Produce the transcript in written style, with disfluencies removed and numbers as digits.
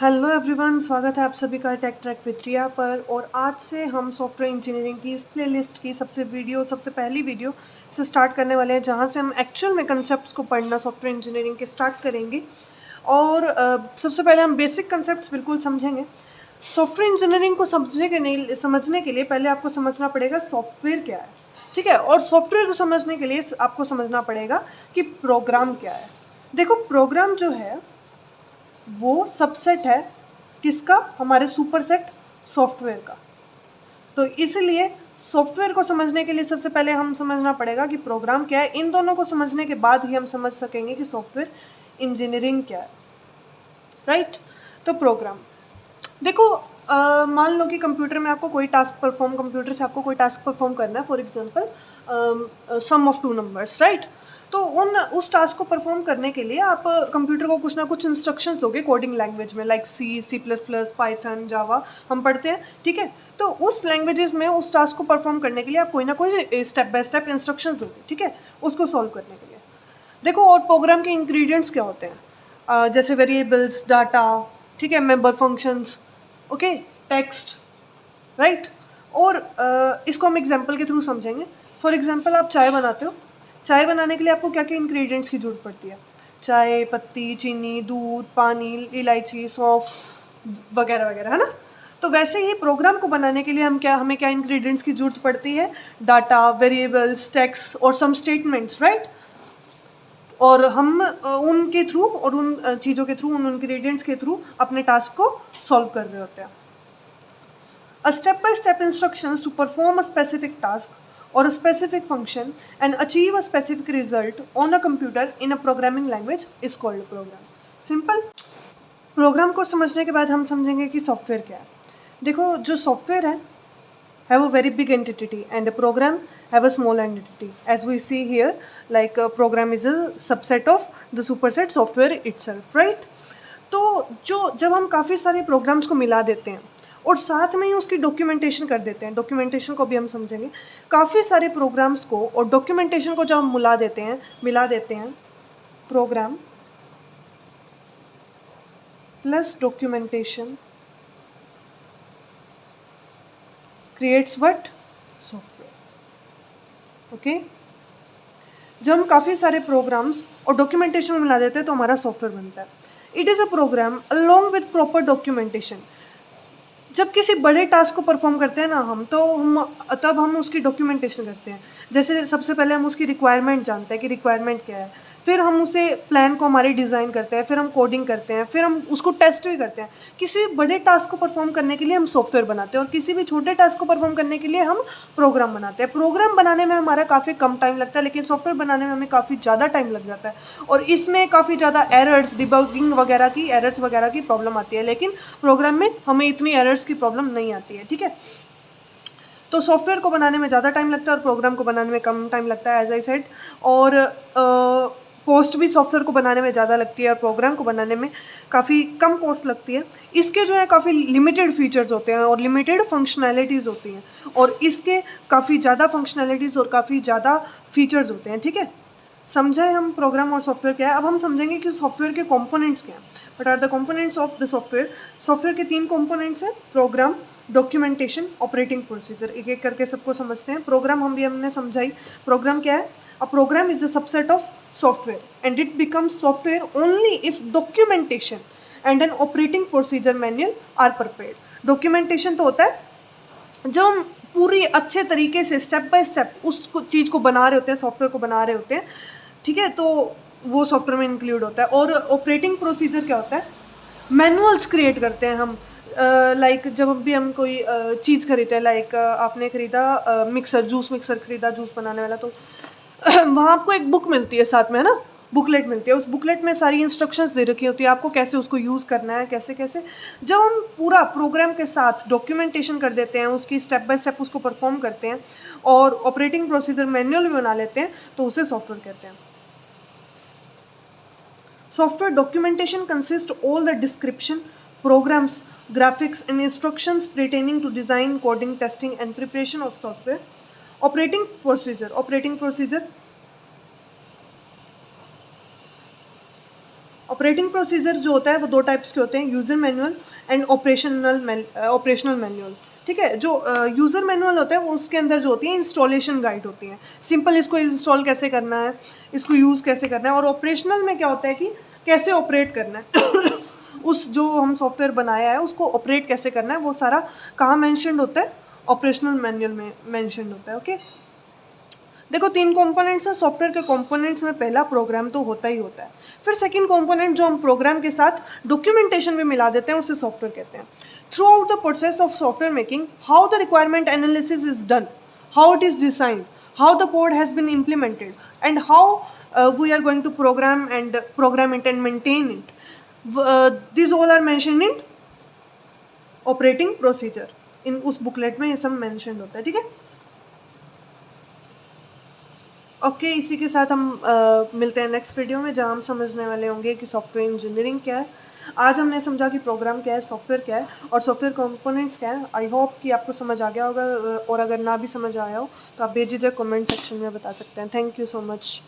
Hello everyone, स्वागत है आप सभी का टेक ट्रैक विद रिया पर। और आज से हम सॉफ्टवेयर इंजीनियरिंग की इस प्लेलिस्ट की सबसे पहली वीडियो से स्टार्ट करने वाले हैं, जहां से हम एक्चुअल में कंसेप्ट्स को पढ़ना सॉफ्टवेयर इंजीनियरिंग के स्टार्ट करेंगे। और सबसे पहले हम बेसिक कंसेप्ट्स बिल्कुल समझेंगे। सॉफ्टवेयर इंजीनियरिंग को समझने के लिए पहले आपको समझना पड़ेगा सॉफ्टवेयर क्या है, ठीक है। और सॉफ्टवेयर को समझने के लिए आपको समझना पड़ेगा कि प्रोग्राम क्या है। देखो, प्रोग्राम जो है वो सबसेट है किसका? हमारे सुपरसेट सॉफ्टवेयर का। तो इसलिए सॉफ्टवेयर को समझने के लिए सबसे पहले हम समझना पड़ेगा कि प्रोग्राम क्या है। इन दोनों को समझने के बाद ही हम समझ सकेंगे कि सॉफ्टवेयर इंजीनियरिंग क्या है, राइट। तो प्रोग्राम देखो, मान लो कि कंप्यूटर से आपको कोई टास्क परफॉर्म करना है, for example sum of two numbers, right. तो उस टास्क को परफॉर्म करने के लिए आप कंप्यूटर को कुछ ना कुछ इंस्ट्रक्शंस दोगे कोडिंग लैंग्वेज में, लाइक C++, पाइथन, जावा हम पढ़ते हैं, ठीक है। तो उस लैंग्वेजेस में उस टास्क को परफॉर्म करने के लिए आप कोई ना कोई स्टेप बाय स्टेप इंस्ट्रक्शंस दोगे, ठीक है, उसको सॉल्व करने के लिए। देखो, और प्रोग्राम के इंग्रेडिएंट्स क्या होते हैं? जैसे वेरिएबल्स, डाटा, ठीक है, member functions, okay, text, right. और इसको हम एग्जांपल के थ्रू समझेंगे। फॉर एग्जांपल, आप चाय बनाते हो। चाय बनाने के लिए आपको क्या क्या इंग्रेडिएंट्स की जरूरत पड़ती है? चाय पत्ती, चीनी, दूध, पानी, इलायची, सौंफ वगैरह वगैरह, है ना। तो वैसे ही प्रोग्राम को बनाने के लिए हमें क्या इंग्रेडिएंट्स की जरूरत पड़ती है? डाटा, वेरिएबल्स, टेक्स्ट और सम स्टेटमेंट्स, राइट। और हम उनके थ्रू और उन चीज़ों के थ्रू, उन इंग्रेडिएंट्स के थ्रू अपने टास्क को सॉल्व कर रहे होते हैं। A step-by-step instructions to perform a specific task or a specific function and achieve a specific result on a computer in a programming language is called a program. Simple. Program को समझने के बाद हम समझेंगे कि सॉफ्टवेयर क्या है। देखो, जो सॉफ्टवेयर है have a very big entity and a program have a small entity, as we see here, like a program is a subset of the superset software itself, right। तो जब हम काफ़ी सारे प्रोग्राम्स को मिला देते हैं और साथ में ही उसकी डॉक्यूमेंटेशन कर देते हैं, डॉक्यूमेंटेशन को भी हम समझेंगे। काफ़ी सारे प्रोग्राम्स को और डॉक्यूमेंटेशन को जब हम मिला देते हैं program plus documentation creates what? Software, okay. जब हम काफ़ी सारे प्रोग्राम्स और डॉक्यूमेंटेशन में मिला देते हैं तो हमारा सॉफ्टवेयर बनता है। It is a program along with proper documentation. जब किसी बड़े टास्क को परफॉर्म करते हैं ना तब हम उसकी डॉक्यूमेंटेशन करते हैं। जैसे सबसे पहले हम उसकी रिक्वायरमेंट जानते हैं कि रिक्वायरमेंट क्या है, फिर हम उसे प्लान को हमारी डिज़ाइन करते हैं, फिर हम कोडिंग करते हैं, फिर हम उसको टेस्ट भी करते हैं। किसी भी बड़े टास्क को परफॉर्म करने के लिए हम सॉफ्टवेयर बनाते हैं और किसी भी छोटे टास्क को परफॉर्म करने के लिए हम प्रोग्राम बनाते हैं। प्रोग्राम बनाने में हमारा काफ़ी कम टाइम लगता है, लेकिन सॉफ्टवेयर बनाने में हमें काफ़ी ज़्यादा टाइम लग जाता है और इसमें काफ़ी ज़्यादा एरर्स, डिबगिंग वगैरह की प्रॉब्लम आती है, लेकिन प्रोग्राम में हमें इतनी एरर्स की प्रॉब्लम नहीं आती है, ठीक है। तो सॉफ्टवेयर को बनाने में ज़्यादा टाइम लगता है और प्रोग्राम को बनाने में कम टाइम लगता है, एज आई सेड। और कॉस्ट भी सॉफ्टवेयर को बनाने में ज़्यादा लगती है और प्रोग्राम को बनाने में काफ़ी कम कॉस्ट लगती है। इसके जो है काफ़ी लिमिटेड फीचर्स होते हैं और लिमिटेड फंक्शनैलिटीज़ होती हैं, और इसके काफ़ी ज़्यादा फंक्शनैलिटीज़ और काफ़ी ज़्यादा फीचर्स होते हैं, ठीक है। समझे हम प्रोग्राम और सॉफ्टवेयर क्या है। अब हम समझेंगे कि सॉफ्टवेयर के कंपोनेंट्स क्या हैं। What are the components of the software? Software के 3 कंपोनेंट्स हैं: प्रोग्राम, डॉक्यूमेंटेशन, ऑपरेटिंग प्रोसीजर। एक एक करके सबको समझते हैं। प्रोग्राम हमने समझाई। प्रोग्राम क्या है? A program is a subset of software and it becomes software only if documentation and an operating procedure manual are prepared. Documentation तो होता है जब हम पूरी अच्छे तरीके से स्टेप बाय स्टेप उस चीज़ को बना रहे होते हैं, सॉफ्टवेयर को बना रहे होते हैं, ठीक है, तो वो सॉफ्टवेयर में इंक्लूड होता है। और ऑपरेटिंग प्रोसीजर क्या होता है? मैनुअल्स क्रिएट करते हैं हम। लाइक जब भी हम कोई चीज़ खरीदते हैं, लाइक आपने खरीदा जूस मिक्सर खरीदा, जूस बनाने वाला, तो वहाँ आपको एक बुक मिलती है साथ में, है ना, बुकलेट मिलती है। उस बुकलेट में सारी इंस्ट्रक्शंस दे रखी होती है आपको, कैसे उसको यूज़ करना है, कैसे कैसे। जब हम पूरा प्रोग्राम के साथ डॉक्यूमेंटेशन कर देते हैं, उसकी स्टेप बाय स्टेप उसको परफॉर्म करते हैं और ऑपरेटिंग प्रोसीजर मैनुअल भी बना लेते हैं, तो उसे सॉफ्टवेयर कहते हैं। Software documentation consists all the description, programs, graphics and instructions pertaining to design, coding, testing and preparation of software. Operating procedure operating procedure जो होता है वो 2 टाइप्स के होते हैं, user manual and operational manual. ठीक है, जो यूज़र मैनुअल होता है वो उसके अंदर जो होती है इंस्टॉलेशन गाइड होती है, सिंपल इसको इंस्टॉल कैसे करना है, इसको यूज़ कैसे करना है। और ऑपरेशनल में क्या होता है कि कैसे ऑपरेट करना है उस जो हम सॉफ्टवेयर बनाया है उसको ऑपरेट कैसे करना है, वो सारा कहाँ मेंशन्ड होता है, ऑपरेशनल मैनुअल में मेंशन्ड होता है। ओके, देखो 3 कंपोनेंट्स हैं सॉफ्टवेयर के कंपोनेंट्स में। पहला प्रोग्राम तो होता ही होता है, फिर सेकंड कंपोनेंट जो हम प्रोग्राम के साथ डॉक्यूमेंटेशन में मिला देते हैं उसे सॉफ्टवेयर कहते हैं। Through out the process of software making, how the requirement analysis is done, how it is designed, how the code has been implemented, and how we are going to program it and maintain it. These all are mentioned in operating procedure. इन उस booklet में ये सब mention होता है। ठीक है, okay, इसी के साथ हम मिलते हैं नेक्स्ट वीडियो में, जहाँ हम समझने वाले होंगे कि सॉफ्टवेयर इंजीनियरिंग क्या है। आज हमने समझा कि प्रोग्राम क्या है, सॉफ्टवेयर क्या है और सॉफ्टवेयर कंपोनेंट्स क्या है। आई होप कि आपको समझ आ गया होगा, और अगर ना भी समझ आया हो तो आप बेझिझक कमेंट सेक्शन में बता सकते हैं। Thank you so much.